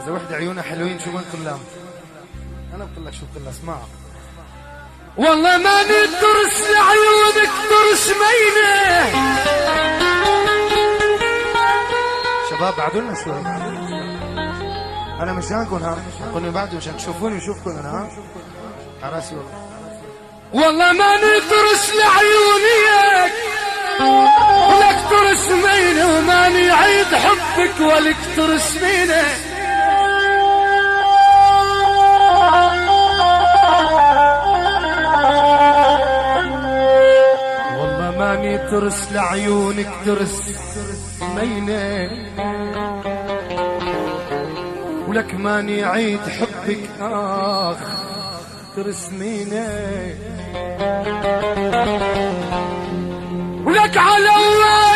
إذا وحدة عيونها حلوين شو بنقول لها؟ أنا بقول لك شو بقول لها، اسمع. والله ماني ترس لعيونك ترس مينة. شباب بعدولنا شوي، أنا مش جاكم ها، كونوا بعدوا مشان تشوفوني وشوفكم أنا ها. عراسي والله ماني ترس لعيونيك ولك ترس مينة، وماني عيد حبك ولك ترس مينة. والله ماني ترس لعيونك ترس مينة، ولك ماني عيد حبك ترس مينة. ولك على الله